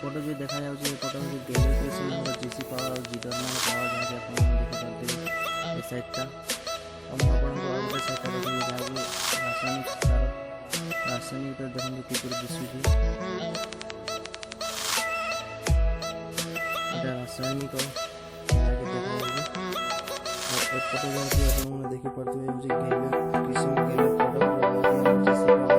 एपटे जो देखा जाऊँगी एपटे हूँ गैलवे कृषि जीसी पावर और जीडरमैन पावर जहाँ आप देखिए ए साइडटा और मुझे साइड देखिए जहाँ रासायनिक सार रासायनिक तो देखते किपर दिशुची रासायनिक एपटे जहाँ आप देखिए पड़ते गैलवे कृषि गैलवे प्रोडक्ट